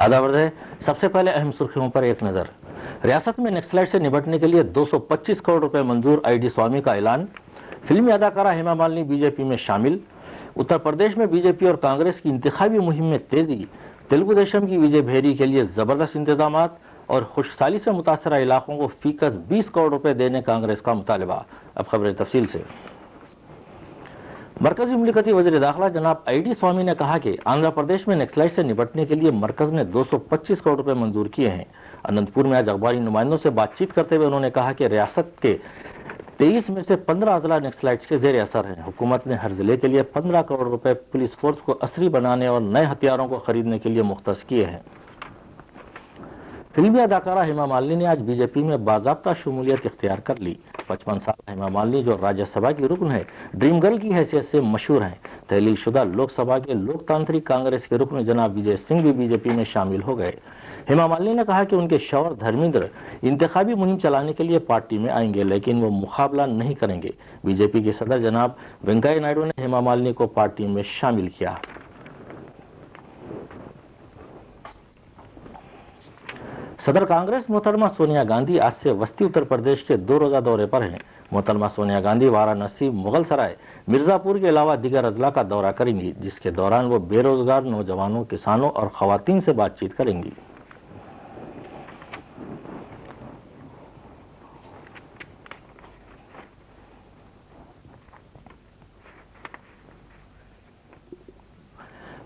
आदावर्द है। सबसे पहले अहम सुर्खियों पर एक नजर। रियासत में नक्सलाइट से निपटने के लिए 225 करोड़ रुपए मंजूर, आईडी स्वामी का ऐलान। फिल्मी अदाकारा हेमा मालिनी बीजेपी में शामिल। उत्तर प्रदेश में बीजेपी और कांग्रेस की इंतखाबी मुहिम में तेजी। तेलुगु देशम की विजय भेरी के लिए जबरदस्त इंतजामात और खुशहाली से मुतासरा इलाकों को फीकस 20 करोड़ रुपए देने कांग्रेस का मुतालबा। अब खबरें तफसील से। मरकजी मुमलिकती वज़ीर दाखिला जनाब आईडी स्वामी ने कहा कि आंध्र प्रदेश में नक्सलाइट से निपटने के लिए मरकज ने 225 करोड़ रुपए मंजूर किए हैं। अनंतपुर में आज अखबारी नुमाइंदों से बातचीत करते हुए उन्होंने कहा कि रियासत के 23 में से 15 अजला नक्सलाइट्स के जेर असर हैं। हुकूमत ने हर जिले के लिए 15 करोड़ रुपए पुलिस फोर्स को असरी बनाने और नए हथियारों को खरीदने के लिए मुख्तस किए हैं। फिल्मी अदाकारा हेमा मालिनी ने आज बीजेपी में बाज़ाब्ता शमूलियत इख्तियार कर ली। 55 साल हेमा मालिनी, जो राज्यसभा की रुकन है, ड्रीम गर्ल की हैसियत से मशहूर हैं। तहलील शुदा लोकसभा के लोकतांत्रिक कांग्रेस के रुकन जनाब विजय सिंह भी बीजेपी में शामिल हो गए। हेमा मालिनी ने कहा कि उनके शौहर धर्मेंद्र इंतखाबी मुहिम चलाने के लिए पार्टी में आएंगे, लेकिन वो मुकाबला नहीं करेंगे। बीजेपी के सदर जनाब वेंकैया नायडू ने हेमा मालिनी को पार्टी में शामिल किया। सदर कांग्रेस मोहतरमा सोनिया गांधी आज से वस्ती उत्तर प्रदेश के 2 रोजा दौरे पर हैं। मोहतरमा सोनिया गांधी वाराणसी, मुगल सराय, मिर्जापुर के अलावा दीगर अजला का दौरा करेंगी, जिसके दौरान वो बेरोजगार नौजवानों, किसानों और खवातीन से बातचीत करेंगी।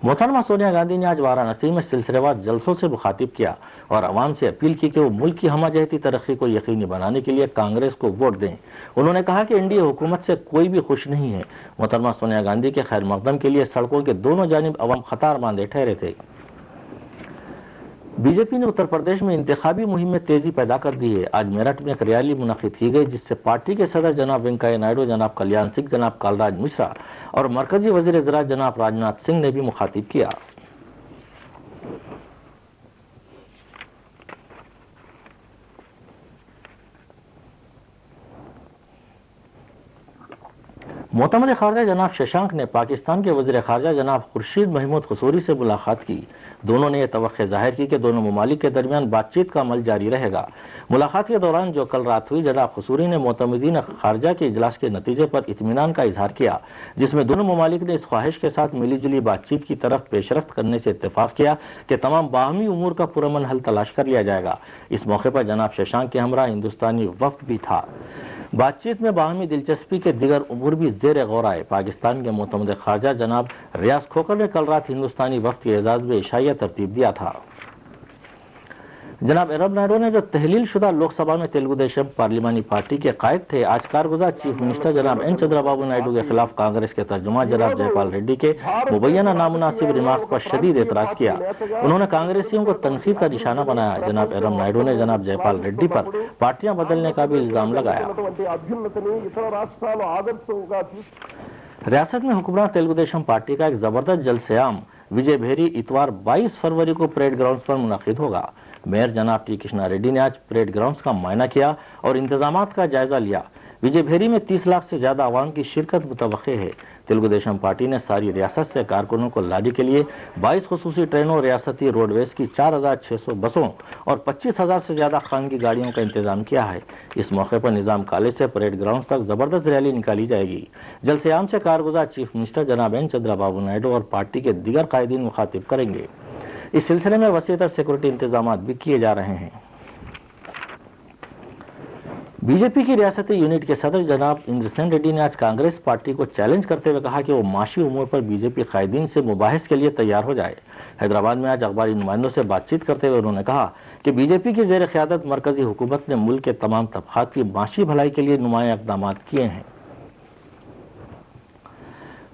मोहतरमा सोनिया गांधी ने आज वाराणसी में सिलसिलेवार जलसों से मुखातिब किया और अवाम से अपील की कि वो मुल्क की हमाजहती तरक्की को यकीनी बनाने के लिए कांग्रेस को वोट दें। उन्होंने कहा कि एनडीए हुकूमत से कोई भी खुश नहीं है। मोहतरमा सोनिया गांधी के खैर मकदम के लिए सड़कों के दोनों जानिब अवाम खतार बांधे ठहरे थे। बीजेपी ने उत्तर प्रदेश में इंतखाबी मुहिम में तेजी पैदा कर दी है। आज मेरठ में एक रैली मुनक्किद की गई, जिससे पार्टी के सदर जनाब वेंकैया नायडू, जनाब कल्याण सिंह, जनाब कालराज मिश्रा और मरकजी वजीर ज़राअत जनाब राजनाथ सिंह ने भी मुखातिब किया। मोहतमर खारजा जनाब शशांक ने पाकिस्तान के वज़ीर खारजा जनाब खुर्शीद महमूद कसूरी से मुलाकात की। दोनों ने यह तवक्को जाहिर की कि दोनों ममालिक के दरमियान बातचीत का अमल जारी रहेगा। मुलाकात के दौरान जो कल रात हुई, जनाब कसूरी ने मोतमदीन खारजा के इजलास के नतीजे पर इत्मीनान का इजहार किया, जिसमें दोनों ममालिक ने इस ख्वाहिश के साथ मिली जुली बातचीत की तरफ पेशरफ्त करने से इत्तेफाक किया कि तमाम बाहमी उमूर का पुरअमन हल तलाश कर लिया जाएगा। इस मौके पर जनाब शशांक के हमरा हिंदुस्तानी वफ्द भी था। बातचीत में बाहमी दिलचस्पी के दिगर उमूर भी जेर गौर आए। पाकिस्तान के मोहतमद खारजा जनाब रियाज खोखर ने कल रात हिंदुस्तानी वफ्द के एजाज में इशाइया तरतीब दिया था। जनाब अरब नायडू ने, जो तहलील शुदा लोकसभा में तेलुगु देशम पार्लिमानी पार्टी के कायद थे, आज कारगुजार चीफ मिनिस्टर जनाब एन चंद्रबाबू नायडू के खिलाफ कांग्रेस के तर्जुमान जनाब जयपाल रेड्डी के मुबैना नामुनासिब रिमार्क्स पर शदीद एतराज किया। उन्होंने कांग्रेसियों को तनकीद का निशाना बनाया। जनाब अरब नायडू ने जनाब जयपाल रेड्डी पर पार्टियां बदलने का भी इल्जाम लगाया। रियासत में हुक्मरान तेलुगु देशम पार्टी का एक जबरदस्त जलसे-आम विजय भेरी इतवार 22 फरवरी को परेड ग्राउंड पर मुनक्किद होगा। मेयर जनाब टी कृष्णा रेड्डी ने आज परेड ग्राउंड्स का मुआयना किया और इंतजामात का जायजा लिया। विजय भेरी में 30 लाख से ज्यादा आवाम की शिरकत मुतवक्के है। तेलुगु देशम पार्टी ने सारी रियासत से कारकुनों को लाने के लिए 22 खुसूसी ट्रेनों, रियासती रोडवेज की 4600 बसों और 25,000 से ज्यादा खानगी गाड़ियों का इंतजाम किया है। इस मौके पर निजाम कॉलेज से परेड ग्राउंड तक जबरदस्त रैली निकाली जाएगी। जलसे-आम से कारगुजार चीफ मिनिस्टर जनाब एन चंद्रबाबू नायडू और पार्टी के दीगर कायदीन मुखातिब करेंगे। इस सिलसिले में वसीतर सिक्योरिटी इंतजाम भी किए जा रहे हैं। बीजेपी की रियासती यूनिट के सदर जनाब इंद्रसेन रेड्डी ने आज कांग्रेस पार्टी को चैलेंज करते हुए कहा कि वो माशी उमूर पर बीजेपी कायदीन से मुबाहिस के लिए तैयार हो जाए। हैदराबाद में आज अखबारी नुमाइंदों से बातचीत करते हुए उन्होंने कहा कि बीजेपी की जेर क़यादत मरकजी हुकूमत ने मुल्क के तमाम तबक़ात की माशी भलाई के लिए नुमाया इक़दाम किए हैं।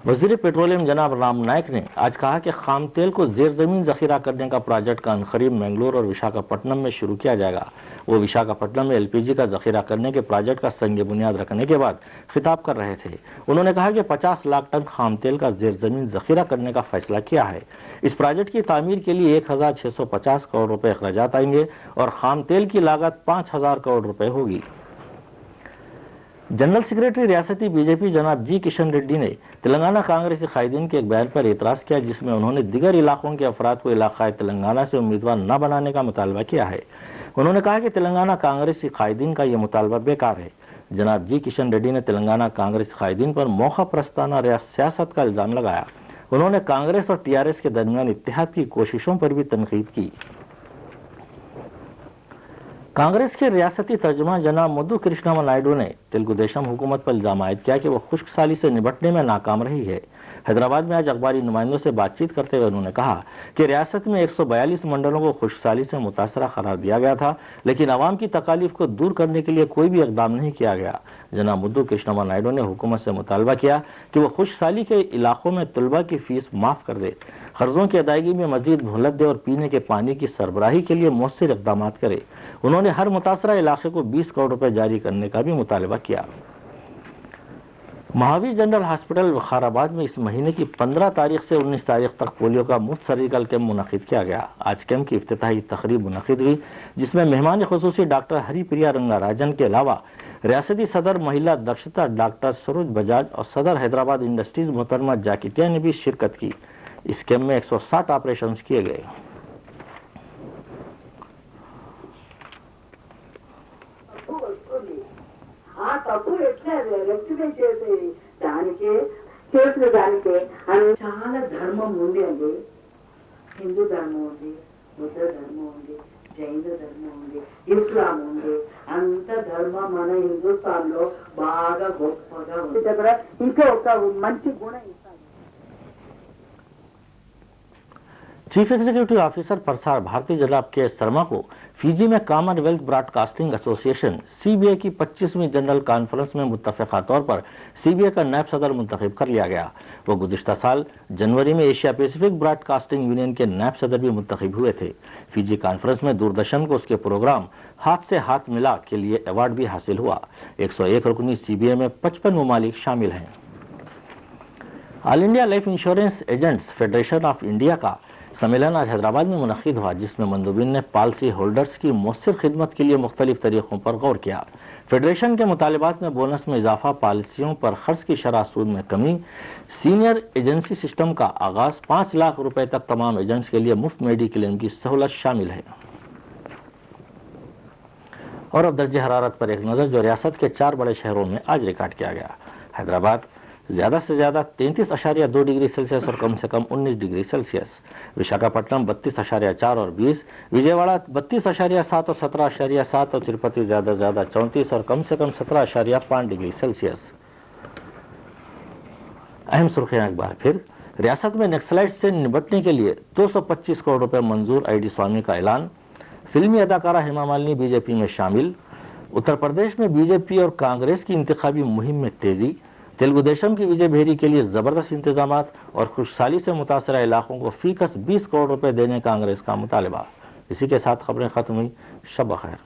वज़ीर पेट्रोलियम जनाब राम नायक ने आज कहा कि खाम तेल को ज़ेर ज़मीन ज़ख़ीरा करने का प्रोजेक्ट का अनक़रीब मैंगलोर और विशाखापट्टनम में शुरू किया जाएगा। वो विशाखापट्टनम में एलपीजी का ज़ख़ीरा करने के प्रोजेक्ट का संग बुनियाद रखने के बाद खिताब कर रहे थे। उन्होंने कहा कि 50 लाख टन खाम तेल का ज़ेर ज़मीन ज़ख़ीरा करने का फैसला किया है। इस प्रोजेक्ट की तामीर के लिए 1650 करोड़ रुपए अखराजात आएंगे और खाम तेल की लागत 5000 करोड़ रुपए होगी। जनरल सेक्रेटरी रियासती बीजेपी जनाब जी किशन रेड्डी ने तेलंगाना कांग्रेसी कायदीन के एक बयान पर एतराज किया, जिसमें उन्होंने दिगर इलाकों के अफराद को इलाकाई तेलंगाना से उम्मीदवार न बनाने का मुतालबा किया है। उन्होंने कहा कि तेलंगाना कांग्रेसी कायदीन का यह मुतालबा बेकार है। जनाब जी किशन रेड्डी ने तेलंगाना कांग्रेसी कायदीन पर मौका प्रस्ताना सियासत का इल्जाम लगाया। उन्होंने कांग्रेस और टीआरएस के दरमियान इत्तेहाद की कोशिशों पर भी तनकीद की। कांग्रेस के रियासती तर्जुमान जनाब मधु कृष्णा नायडू ने तेलुगु देशम हुकूमत पर इल्जाम आयद किया कि वह खुश्क साली से निपटने में नाकाम रही है। हैदराबाद में आज अखबारी नुमाइंदों से बातचीत करते हुए उन्होंने कहा कि रियासत में 142 मंडलों को खुश्क साली से मुतासरा करार दिया गया था, लेकिन आवाम की तकालीफ को दूर करने के लिए कोई भी इकदाम नहीं किया गया। जनाब मधु कृष्णा नायडू ने हुकूमत से मुतालबा किया कि वह खुश्क साली के इलाकों में तलबा की फीस माफ कर दे, कर्जों की अदायगी में मजीद मोहलत दे और पीने के पानी की सरबराही के लिए मौसर इकदाम करे। उन्होंने हर मुतासरा इलाके को 20 करोड़ रुपए जारी करने का भी मुतालबा किया। महावीर जनरल हॉस्पिटल वखाराबाद में इस महीने की 15 तारीख से 19 तारीख तक पोलियो का मुफ्त सर्जिकल कैंप मुनक़िद किया गया। आज कैंप की इफ्तिताही तकरीब मुनक़िद हुई, जिसमें मेहमान खुसूसी डॉक्टर हरिप्रिया रंगाराजन के अलावा रियासती सदर महिला दक्षता डॉक्टर सरोज बजाज और सदर हैदराबाद इंडस्ट्रीज मोहतरमा जाकिटिया ने भी शिरकत की। इस कैंप में 160 ऑपरेशन किए गए। చాలా ధర్మం ఉంది అండి. హిందూ ధర్మం ఉంది, బుద్ధ ధర్మం ఉంది, జైన ధర్మం ఉంది, ఇస్లాం ఉంది. అంత ధర్మం మన హిందుస్థాన్ లో బాగా గొప్పగా ఉంది. దగ్గర ఇంకా ఒక మంచి గుణం. Chief executive officer Prasar Bharati जनाब के शर्मा को फिजी में कॉमनवेल्थ ब्रॉडकास्टिंग एसोसिएशन सीबीए की 25वीं जनरल कॉन्फ्रेंस में मुत्तफ़िक़ा तौर पर सीबीए का नायब सदर मुंतखब कर लिया गया। वो गुज़िश्ता साल जनवरी में एशिया पैसिफिक ब्रॉडकास्टिंग यूनियन के नायब सदर भी मुंतखब हुए थे। फिजी कॉन्फ्रेंस में दूरदर्शन को उसके प्रोग्राम हाथ से हाथ मिला के लिए अवार्ड भी हासिल हुआ। 101 रुकनी सीबीए में 55 ममालिक शामिल हैं। All India life insurance agents federation of India का सम्मेलन आज हैदराबाद में मुनक़िद हुआ, जिसमें मंदूबिन ने पॉलिसी होल्डर्स की मौसर खिदमत के लिए मुख्तलिफ तरीक़ों पर गौर किया। फेडरेशन के मुतालिबात में बोनस में इजाफा, पॉलिसियों पर खर्च की शरह सूद में कमी, सीनियर एजेंसी सिस्टम का आगाज़, 5 लाख रुपए तक तमाम एजेंट्स के लिए मुफ्त मेडिक्लेम की सहूलत शामिल है। और अब दर्जे हरारत पर एक नज़र, जो रियासत के 4 बड़े शहरों में आज रिकॉर्ड किया गया। हैदराबाद ज़्यादा से ज़्यादा 33.2 डिग्री सेल्सियस और कम से कम 19 डिग्री सेल्सियस, विशाखापट्टनम 32.4 और 20, विजयवाड़ा 32.7 और 17.7 और तिरुपति ज़्यादा से ज़्यादा 34 और कम से कम 17.5 डिग्री सेल्सियस। अहम सुर्खियां एक बार फिर, रियासत में नक्सलाइट से निपटने के लिए 225 करोड़ रुपए मंजूर, आईडी स्वामी का ऐलान। फिल्मी अदाकारा हेमा मालिनी बीजेपी में शामिल। उत्तर प्रदेश में बीजेपी और कांग्रेस की इंतखाबी मुहिम में तेजी। तेलुगु देशम की विजय भेरी के लिए जबरदस्त इंतजामात और खुशहाली से मुतासरा इलाकों को फीकस 20 करोड़ रुपए देने कांग्रेस का मुतालबा। इसी के साथ खबरें खत्म हुई। शब बखैर।